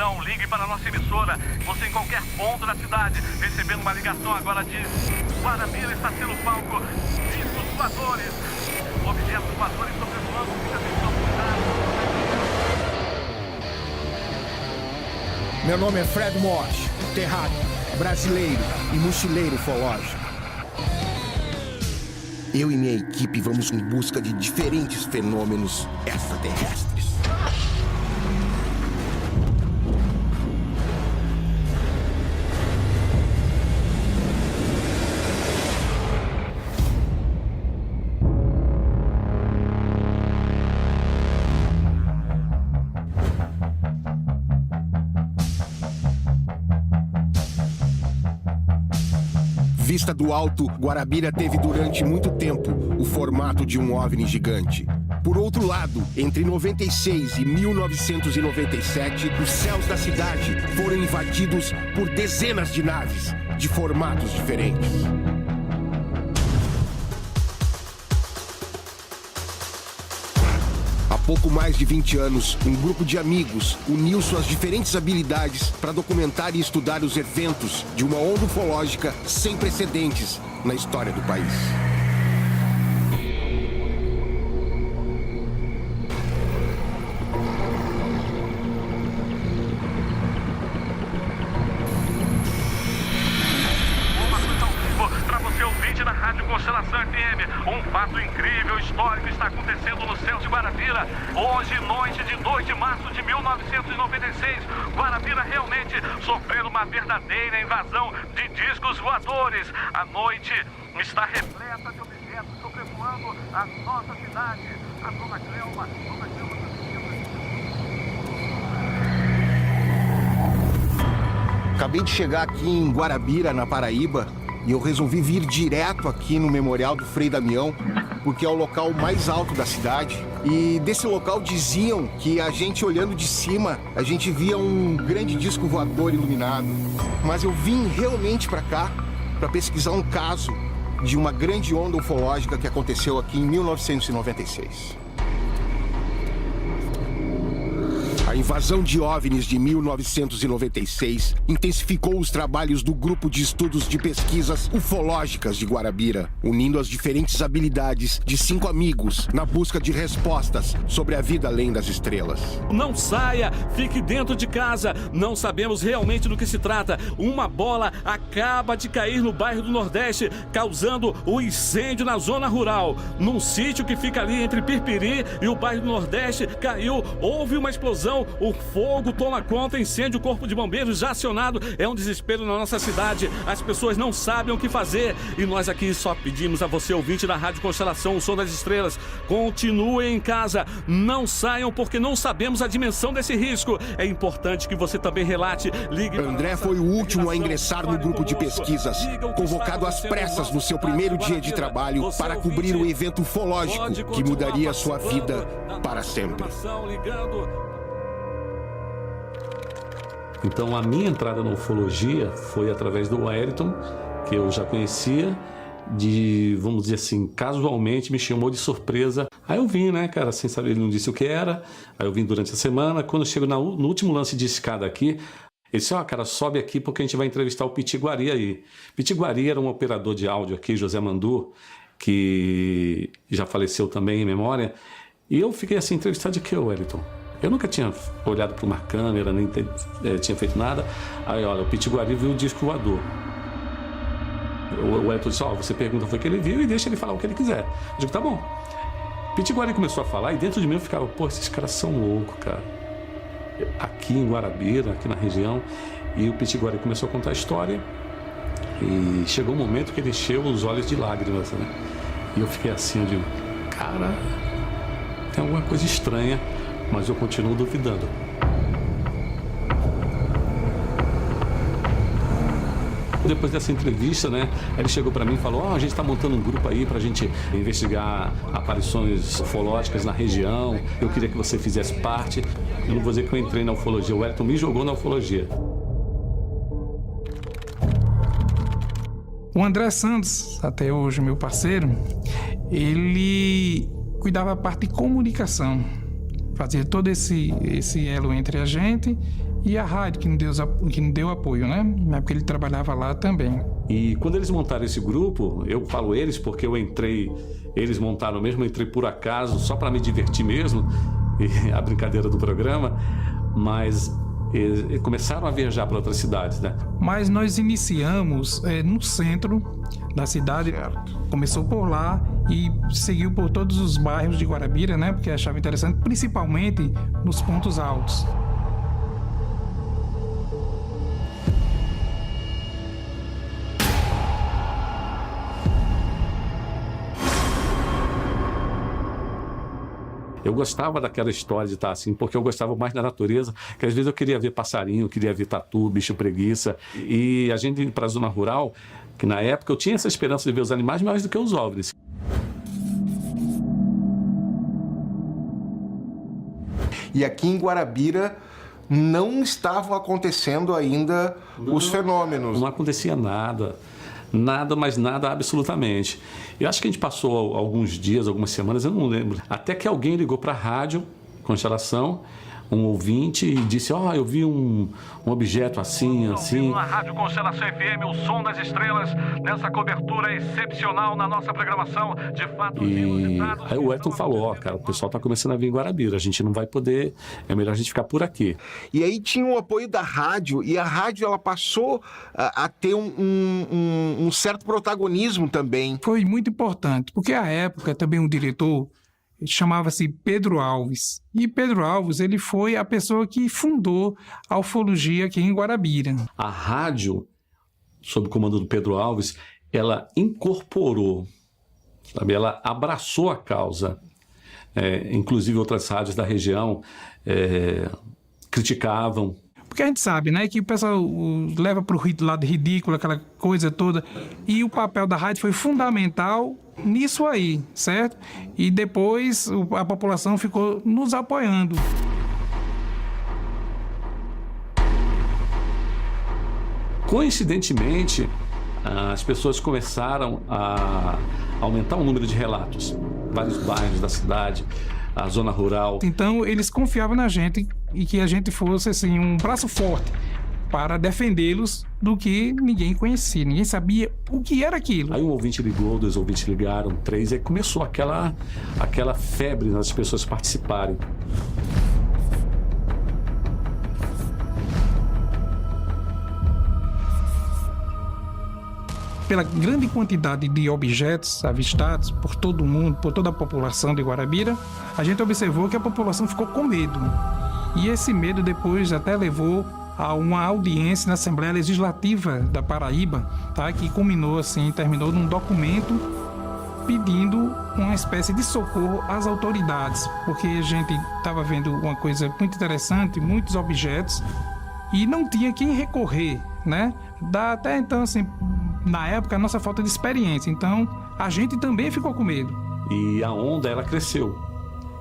ligação, ligue para a nossa emissora. Você em qualquer ponto da cidade, recebendo uma ligação agora de Guarabira está sendo palco. Discos voadores. Objetos voadores sobrevoando. Muita atenção, cuidado. Meu nome é Fred Morsch, terráqueo, brasileiro e mochileiro ufológico. Eu e minha equipe vamos em busca de diferentes fenômenos extraterrestres. Vista do alto, Guarabira teve durante muito tempo o formato de um OVNI gigante. Por outro lado, entre 96 e 1997, os céus da cidade foram invadidos por dezenas de naves de formatos diferentes. Há pouco mais de 20 anos, um grupo de amigos uniu suas diferentes habilidades para documentar e estudar os eventos de uma onda ufológica sem precedentes na história do país. Para você ouvinte da Rádio Constelação FM, um fato incrível, histórico está acontecendo no céu de Guarabira. Hoje, noite de 2 de março de 1996, Guarabira realmente sofrendo uma verdadeira invasão de discos voadores. A noite está repleta de objetos sobrevoando a nossa cidade. A Dona Cleuma, Acabei de chegar aqui em Guarabira, na Paraíba, e eu resolvi vir direto aqui no Memorial do Frei Damião, porque é o local mais alto da cidade. E desse local diziam que a gente olhando de cima, a gente via um grande disco voador iluminado. Mas eu vim realmente para cá para pesquisar um caso de uma grande onda ufológica que aconteceu aqui em 1996. A invasão de OVNIs de 1996 intensificou os trabalhos do Grupo de Estudos de Pesquisas Ufológicas de Guarabira, unindo as diferentes habilidades de 5 amigos na busca de respostas sobre a vida além das estrelas. Não saia, fique dentro de casa. Não sabemos realmente do que se trata. Uma bola acaba de cair no bairro do Nordeste, causando um incêndio na zona rural. Num sítio que fica ali entre Pirpiri e o bairro do Nordeste, caiu, houve uma explosão. O fogo toma conta, incêndio, o corpo de bombeiros já acionado. É um desespero na nossa cidade. As pessoas não sabem o que fazer. E nós aqui só pedimos a você, ouvinte da Rádio Constelação, o Som das Estrelas, continuem em casa. Não saiam porque não sabemos a dimensão desse risco. É importante que você também relate. Ligue. André foi o último a ingressar no grupo de pesquisas, convocado às pressas no seu primeiro dia de trabalho para cobrir o evento ufológico que mudaria sua vida para sempre. Então a minha entrada na ufologia foi através do Wellington, que eu já conhecia, vamos dizer assim, casualmente me chamou de surpresa. Aí eu vim, né, cara, sem saber, ele não disse o que era. Aí eu vim durante a semana. Quando eu chego no último lance de escada aqui, ele disse, cara, sobe aqui porque a gente vai entrevistar o Pitiguari aí. Pitiguari era um operador de áudio aqui, José Mandu, que já faleceu também em memória. E eu fiquei assim, entrevistado de que, Wellington? Eu nunca tinha olhado para uma câmera, nem tinha feito nada. Aí, olha, o Pitiguari viu o disco voador. O Wellington disse, você pergunta foi o que ele viu e deixa ele falar o que ele quiser. Eu digo, tá bom. Pitiguari começou a falar e dentro de mim eu ficava, esses caras são loucos, cara. Aqui em Guarabira, aqui na região. E o Pitiguari começou a contar a história e chegou um momento que ele encheu os olhos de lágrimas, né? E eu fiquei assim, eu digo, cara, tem alguma coisa estranha. Mas eu continuo duvidando. Depois dessa entrevista, né, ele chegou para mim e falou, a gente está montando um grupo aí para a gente investigar aparições ufológicas na região. Eu queria que você fizesse parte. Eu não vou dizer que eu entrei na ufologia, o Wellington me jogou na ufologia. O André Santos, até hoje meu parceiro, ele cuidava da parte de comunicação. Fazia todo esse elo entre a gente e a rádio que nos deu apoio, né? Na época ele trabalhava lá também. E quando eles montaram esse grupo, eu falo eles porque eu entrei, eles montaram mesmo, eu entrei por acaso, só para me divertir mesmo, e a brincadeira do programa, mas eles começaram a viajar para outras cidades, né? Mas nós iniciamos no centro da cidade, começou por lá e seguiu por todos os bairros de Guarabira, né? Porque achava interessante, principalmente nos pontos altos. Eu gostava daquela história de estar assim, porque eu gostava mais da natureza, que às vezes eu queria ver passarinho, queria ver tatu, bicho preguiça. E a gente indo para a zona rural, que na época eu tinha essa esperança de ver os animais mais do que os OVNIs. E aqui em Guarabira não estavam acontecendo ainda os fenômenos. Não acontecia nada. Nada, mas nada absolutamente. Eu acho que a gente passou alguns dias, algumas semanas, eu não lembro. Até que alguém ligou para a rádio Constelação, um ouvinte, e disse: eu vi um objeto assim. Na Rádio Constelação FM, o som das estrelas, nessa cobertura excepcional na nossa programação. De fato, e aí o Ayrton falou: cara, o pessoal está começando a vir em Guarabira, a gente não vai poder, é melhor a gente ficar por aqui. E aí tinha o apoio da rádio, e a rádio ela passou a ter um certo protagonismo também. Foi muito importante, porque à época também um diretor chamava-se Pedro Alves. E Pedro Alves, ele foi a pessoa que fundou a ufologia aqui em Guarabira. A rádio, sob o comando do Pedro Alves, ela incorporou, sabe? Ela abraçou a causa. Inclusive outras rádios da região criticavam. Porque a gente sabe, né, que o pessoal leva para o lado ridículo, aquela coisa toda, e o papel da rádio foi fundamental nisso aí, certo? E depois a população ficou nos apoiando. Coincidentemente, as pessoas começaram a aumentar o número de relatos. Vários bairros da cidade, a zona rural. Então, eles confiavam na gente e que a gente fosse, assim, um braço forte para defendê-los do que ninguém conhecia, ninguém sabia o que era aquilo. Aí um ouvinte ligou, 2 ouvintes ligaram, 3, aí começou aquela febre nas pessoas participarem. Pela grande quantidade de objetos avistados por todo mundo, por toda a população de Guarabira, a gente observou que a população ficou com medo. E esse medo depois até levou a uma audiência na Assembleia Legislativa da Paraíba, tá? Que culminou assim, terminou num documento pedindo uma espécie de socorro às autoridades, porque a gente estava vendo uma coisa muito interessante, muitos objetos, e não tinha quem recorrer, né? Até então, assim, na época, a nossa falta de experiência. Então, a gente também ficou com medo. E a onda, ela cresceu.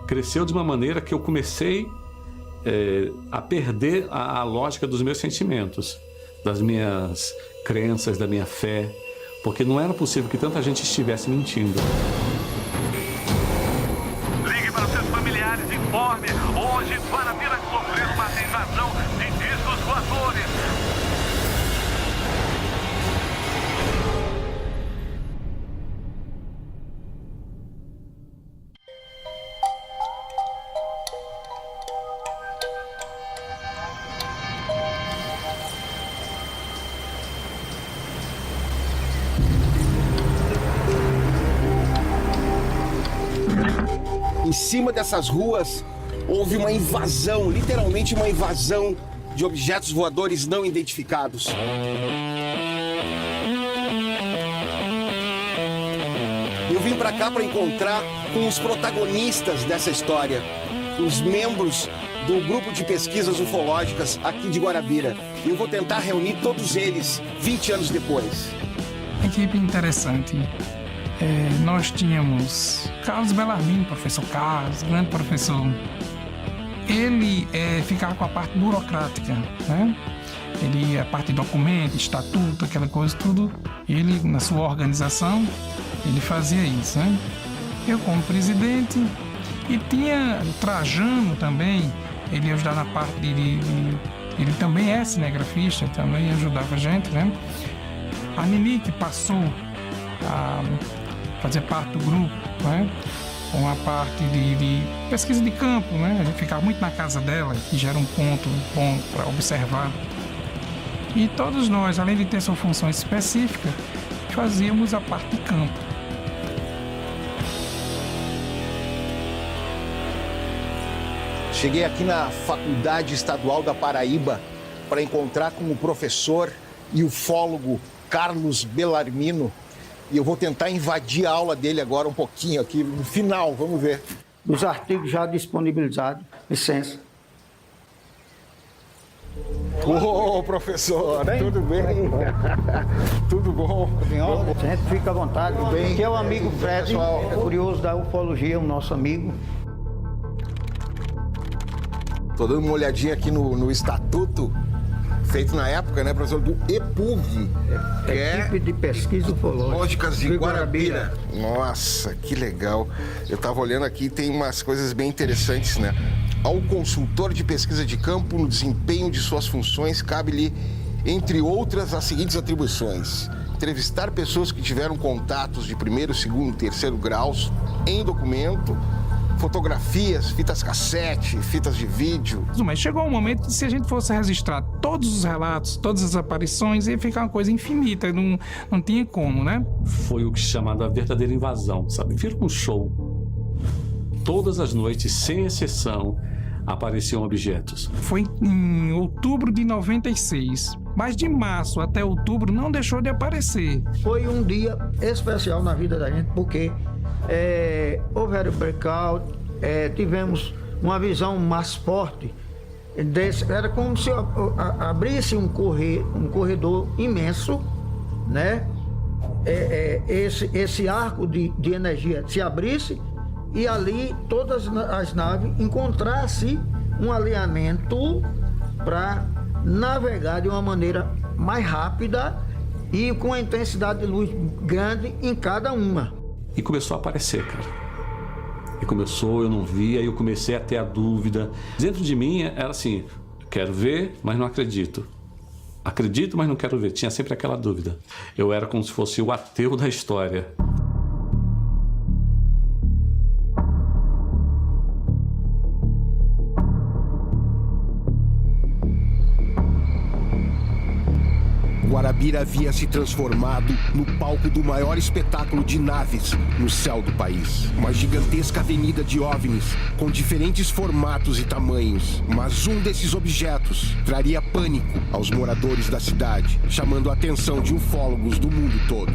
Cresceu de uma maneira que eu comecei a perder a lógica dos meus sentimentos, das minhas crenças, da minha fé, porque não era possível que tanta gente estivesse mentindo. Ligue para seus familiares, informe. Hoje, Guarabira sofreu uma invasão de discos voadores. Em cima dessas ruas houve uma invasão, literalmente uma invasão de objetos voadores não identificados. Eu vim pra cá para encontrar com os protagonistas dessa história, os membros do grupo de pesquisas ufológicas aqui de Guarabira. E eu vou tentar reunir todos eles 20 anos depois. Equipe interessante. Nós tínhamos Carlos Bellarmino, professor Carlos, grande professor. Ele ficava com a parte burocrática, né? Ele, a parte de documento, estatuto, aquela coisa, tudo. Ele, na sua organização, ele fazia isso, né? Eu como presidente. E tinha o Trajano também, ele ia ajudar na parte de ele também é cinegrafista, também ajudava a gente, né? A Nini, que passou a fazer parte do grupo, né? Com a parte de pesquisa de campo, né? A gente ficava muito na casa dela, que já era um ponto bom para observar. E todos nós, além de ter sua função específica, fazíamos a parte de campo. Cheguei aqui na Faculdade Estadual da Paraíba para encontrar com o professor e ufólogo Carlos Bellarmino. E eu vou tentar invadir a aula dele agora um pouquinho aqui, no final, vamos ver. Os artigos já disponibilizados, licença. Ô, professor, tudo bem? Tudo bom? A gente fica à vontade. Tudo bem? Aqui é o amigo Fred, é curioso da ufologia, o nosso amigo. Tô dando uma olhadinha aqui no estatuto, feito na época, né, professor, do EPUG, que Equipe de Pesquisa Ufológica. Lógicas de Guarabira. Nossa, que legal. Eu tava olhando aqui, tem umas coisas bem interessantes, né? Ao consultor de pesquisa de campo, no desempenho de suas funções, cabe-lhe, entre outras, as seguintes atribuições: entrevistar pessoas que tiveram contatos de primeiro, segundo, terceiro graus em documento, fotografias, fitas cassete, fitas de vídeo. Mas chegou um momento que, se a gente fosse registrar todos os relatos, todas as aparições, ia ficar uma coisa infinita, não tinha como, né? Foi o que é chamado a verdadeira invasão, sabe? Vira um show. Todas as noites, sem exceção, apareciam objetos. Foi em outubro de 96, mas de março até outubro não deixou de aparecer. Foi um dia especial na vida da gente, porque houve breakout, tivemos uma visão mais forte. Era como se abrisse um corredor imenso, né? Esse arco de energia se abrisse e ali todas as naves encontrassem um alinhamento para navegar de uma maneira mais rápida e com a intensidade de luz grande em cada uma. E começou a aparecer, cara. E começou, eu não via, aí eu comecei a ter a dúvida. Dentro de mim era assim, quero ver, mas não acredito. Acredito, mas não quero ver. Tinha sempre aquela dúvida. Eu era como se fosse o ateu da história. Guarabira havia se transformado no palco do maior espetáculo de naves no céu do país. Uma gigantesca avenida de OVNIs, com diferentes formatos e tamanhos. Mas um desses objetos traria pânico aos moradores da cidade, chamando a atenção de ufólogos do mundo todo.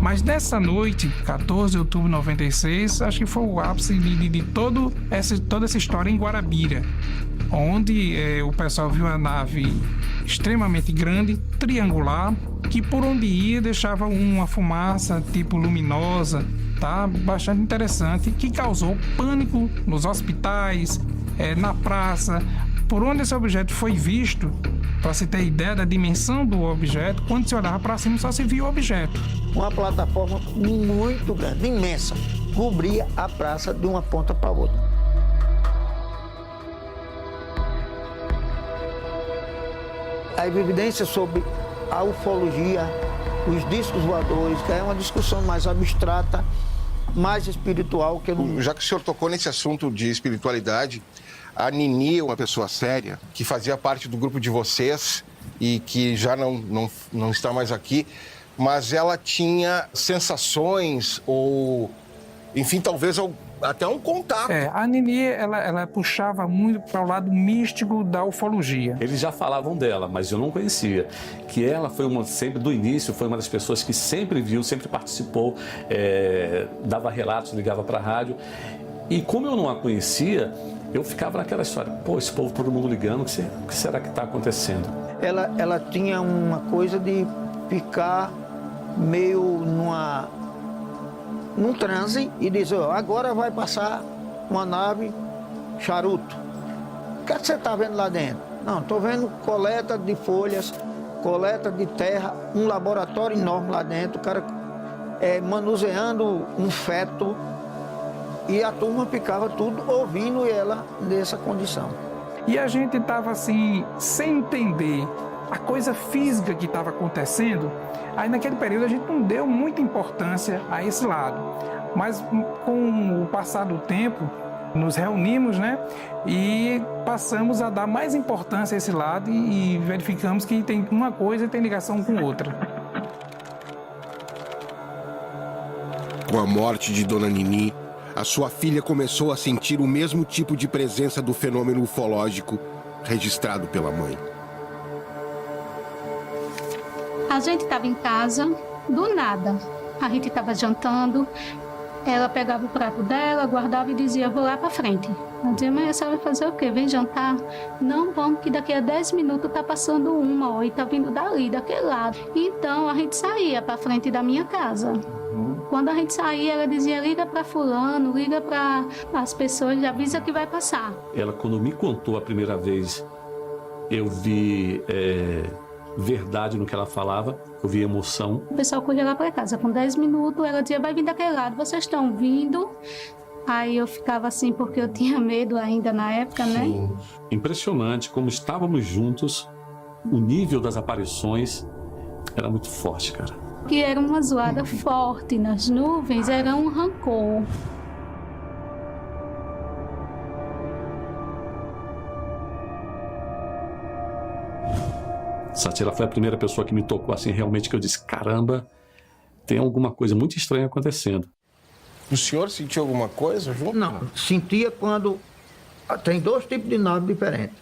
Mas nessa noite, 14 de outubro de 96, acho que foi o ápice de toda essa história em Guarabira, onde o pessoal viu uma nave extremamente grande, triangular, que por onde ia deixava uma fumaça tipo luminosa, tá? Bastante interessante, que causou pânico nos hospitais, na praça. Por onde esse objeto foi visto, para se ter ideia da dimensão do objeto, quando se olhava para cima só se via o objeto. Uma plataforma muito grande, imensa, cobria a praça de uma ponta para outra. A evidência sobre a ufologia, os discos voadores, que é uma discussão mais abstrata, mais espiritual. Que não... Já que o senhor tocou nesse assunto de espiritualidade, a Nini é uma pessoa séria, que fazia parte do grupo de vocês e que já não está mais aqui, mas ela tinha sensações ou, enfim, talvez até um contato. A Nini, ela puxava muito para o lado místico da ufologia. Eles já falavam dela, mas eu não conhecia. Que ela foi sempre, do início, foi uma das pessoas que sempre viu, sempre participou, dava relatos, ligava para a rádio. E como eu não a conhecia, eu ficava naquela história, pô, esse povo, todo mundo ligando, o que será que está acontecendo? Ela tinha uma coisa de ficar meio num transe e dizer, agora vai passar uma nave charuto. O que você está vendo lá dentro? Não, estou vendo coleta de folhas, coleta de terra, um laboratório enorme lá dentro, o cara manuseando um feto E a turma ficava tudo ouvindo ela nessa condição. E a gente estava assim, sem entender a coisa física que estava acontecendo. Aí naquele período a gente não deu muita importância a esse lado. Mas com o passar do tempo, nos reunimos, né? E passamos a dar mais importância a esse lado e verificamos que tem uma coisa e tem ligação com outra. Com a morte de Dona Nini, a sua filha começou a sentir o mesmo tipo de presença do fenômeno ufológico registrado pela mãe. A gente estava em casa, do nada. A gente estava jantando, ela pegava o prato dela, guardava e dizia, vou lá para frente. Eu dizia, mas a senhora vai fazer o quê? Vem jantar? Não, vamos, que daqui a 10 minutos tá passando uma, ó, e tá vindo dali, daquele lado. Então a gente saía para frente da minha casa. Quando a gente saía, ela dizia, liga para fulano, liga para as pessoas, avisa que vai passar. Ela, quando me contou a primeira vez, eu vi verdade no que ela falava, eu vi emoção. O pessoal corria lá para casa. Com 10 minutos, ela dizia, vai vir daquele lado, vocês estão vindo? Aí eu ficava assim, porque eu tinha medo ainda na época, né? Sim. Impressionante, como estávamos juntos, o nível das aparições era muito forte, cara. Que era uma zoada forte nas nuvens, era um rancor. Satira foi a primeira pessoa que me tocou assim, realmente, que eu disse, caramba, tem alguma coisa muito estranha acontecendo. O senhor sentiu alguma coisa, João? Não, sentia quando... Tem dois tipos de naves diferentes.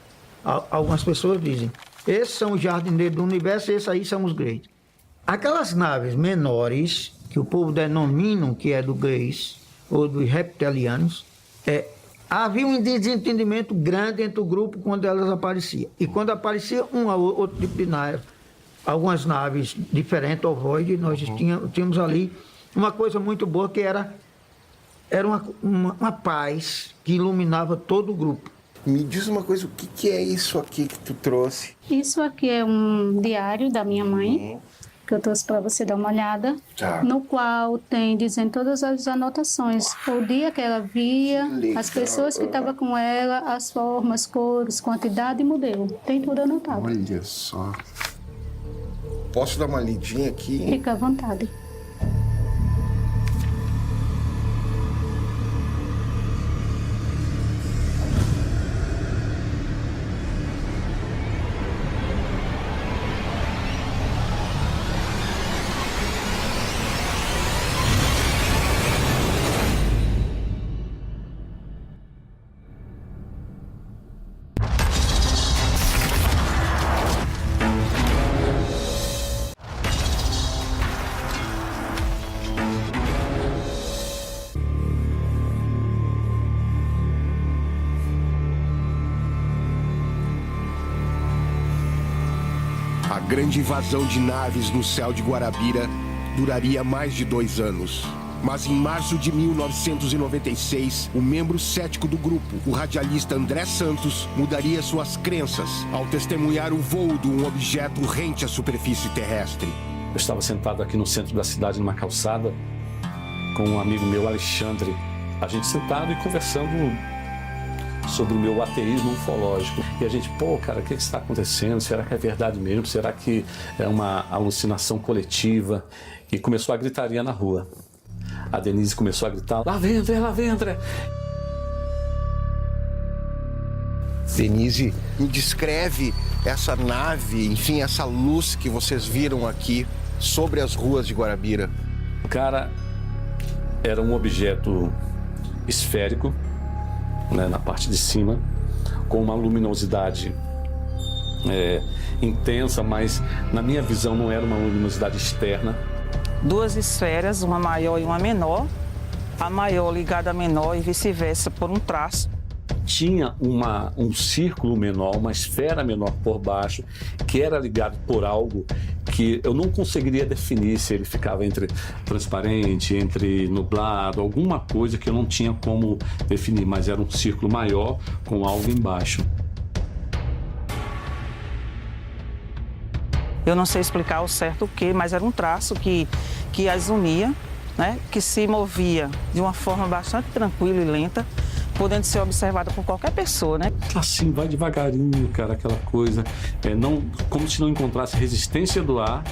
Algumas pessoas dizem, esses são os jardineiros do universo e esses aí são os Greys. Aquelas naves menores, que o povo denomina que é do Greys, ou dos reptilianos, havia um desentendimento grande entre o grupo quando elas apareciam. E quando aparecia um ou outro tipo de nave, algumas naves diferentes, ovoides, nós tínhamos ali uma coisa muito boa que era uma paz que iluminava todo o grupo. Me diz uma coisa, o que é isso aqui que tu trouxe? Isso aqui é um diário da minha mãe, que eu trouxe para você dar uma olhada, Tá. no qual tem dizendo todas as anotações, o dia que ela via, as pessoas que estavam com ela, as formas, cores, quantidade e modelo. Tem tudo anotado. Olha só. Posso dar uma lidinha aqui? Fica à vontade. A grande invasão de naves no céu de Guarabira duraria mais de 2 anos. Mas em março de 1996, o membro cético do grupo, o radialista André Santos, mudaria suas crenças ao testemunhar o voo de um objeto rente à superfície terrestre. Eu estava sentado aqui no centro da cidade, numa calçada, com um amigo meu, Alexandre. A gente sentado e conversando sobre o meu ateísmo ufológico. E a gente, pô, cara, o que está acontecendo? Será que é verdade mesmo? Será que é uma alucinação coletiva? E começou a gritaria na rua. A Denise começou a gritar, lá vem André, lá vem André. Denise, me descreve essa nave, enfim, essa luz que vocês viram aqui sobre as ruas de Guarabira. Cara, era um objeto esférico, né, na parte de cima, com uma luminosidade intensa, mas na minha visão não era uma luminosidade externa. 2 esferas, uma maior e uma menor, a maior ligada à menor e vice-versa por um traço. Tinha um círculo menor, uma esfera menor por baixo, que era ligado por algo que eu não conseguiria definir se ele ficava entre transparente, entre nublado, alguma coisa que eu não tinha como definir, mas era um círculo maior com algo embaixo. Eu não sei explicar ao certo o que, mas era um traço que as unia, né, que se movia de uma forma bastante tranquila e lenta, podendo ser observada por qualquer pessoa, né? Assim, vai devagarinho, cara, aquela coisa, como se não encontrasse resistência do ar,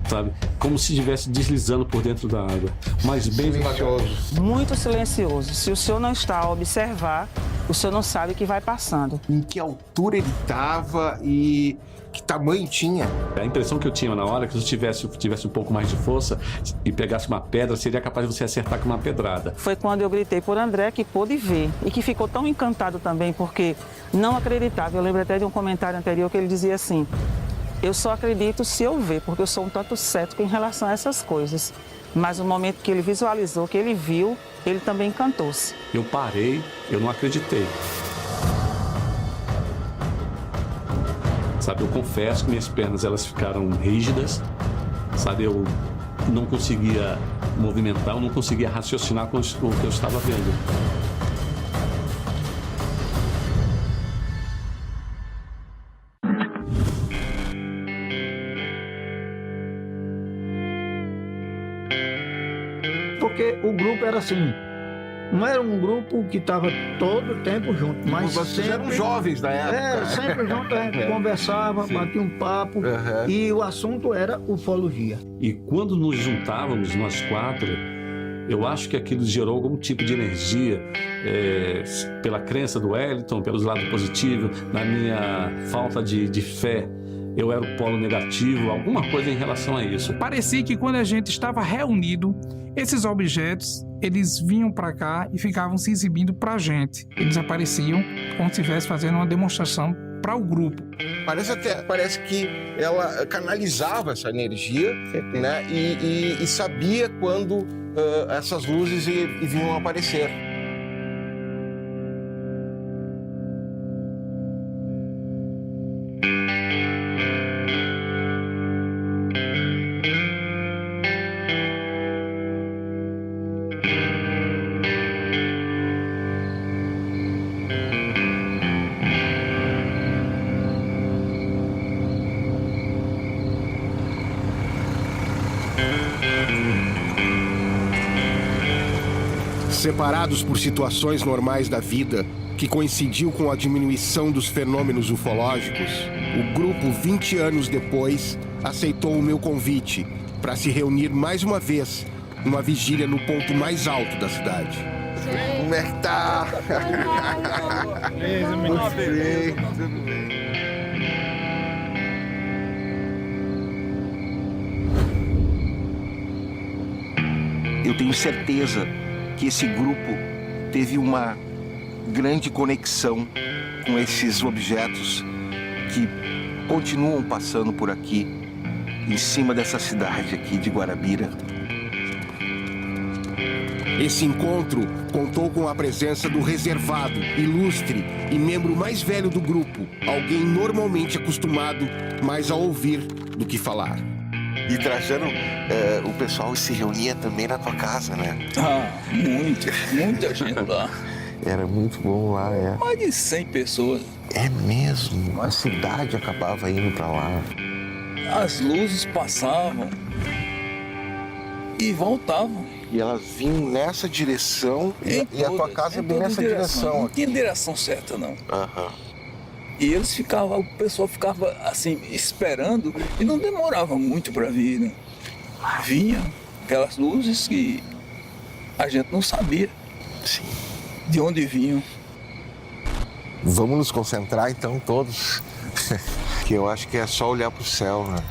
sabe? Como se estivesse deslizando por dentro da água, mas bem Silencioso. Muito silencioso. Se o senhor não está a observar, o senhor não sabe que vai passando. Em que altura ele estava e que tamanho tinha? A impressão que eu tinha na hora, que se eu tivesse um pouco mais de força e pegasse uma pedra, seria capaz de você acertar com uma pedrada. Foi quando eu gritei por André, que pôde ver e que ficou tão encantado também, porque não acreditava. Eu lembro até de um comentário anterior que ele dizia assim: eu só acredito se eu ver, porque eu sou um tanto cético em relação a essas coisas. Mas no momento que ele visualizou, que ele viu, ele também encantou-se. Eu parei, eu não acreditei. Sabe, eu confesso que minhas pernas elas ficaram rígidas, sabe, eu não conseguia movimentar, eu não conseguia raciocinar com o que eu estava vendo. Porque o grupo era assim, não era um grupo que estava todo o tempo junto, mas Vocês eram sempre... jovens da época. Era, sempre junto, a gente conversava, batia um papo, e o assunto era ufologia. E quando nos juntávamos, nós quatro, eu acho que aquilo gerou algum tipo de energia, pela crença do Wellington, pelos lados positivos, na minha falta de fé. Eu era o polo negativo, alguma coisa em relação a isso. Parecia que quando a gente estava reunido, esses objetos, eles vinham para cá e ficavam se exibindo para a gente. Eles apareciam como se estivesse fazendo uma demonstração para o grupo. Parece que ela canalizava essa energia, né? E sabia quando essas luzes vinham aparecer. Separados por situações normais da vida, que coincidiu com a diminuição dos fenômenos ufológicos, o grupo, 20 anos depois, aceitou o meu convite para se reunir mais uma vez numa vigília no ponto mais alto da cidade. Como é que tá? Beleza, menino. Tudo bem. Eu tenho certeza que esse grupo teve uma grande conexão com esses objetos que continuam passando por aqui, em cima dessa cidade aqui de Guarabira. Esse encontro contou com a presença do reservado, ilustre e membro mais velho do grupo, alguém normalmente acostumado mais a ouvir do que falar. E Trajano, o pessoal se reunia também na tua casa, né? Ah, muita gente lá. Era muito bom lá, Mais de 100 pessoas. É mesmo, a cidade acabava indo pra lá. As luzes passavam e voltavam. E elas vinham nessa direção e a tua casa é bem nessa direção. Não tinha direção certa, não. Aham. E eles ficavam, o pessoal ficava assim, esperando e não demorava muito para vir, né? Vinha aquelas luzes que a gente não sabia. Sim. De onde vinham. Vamos nos concentrar então todos, que eu acho que é só olhar pro céu, né?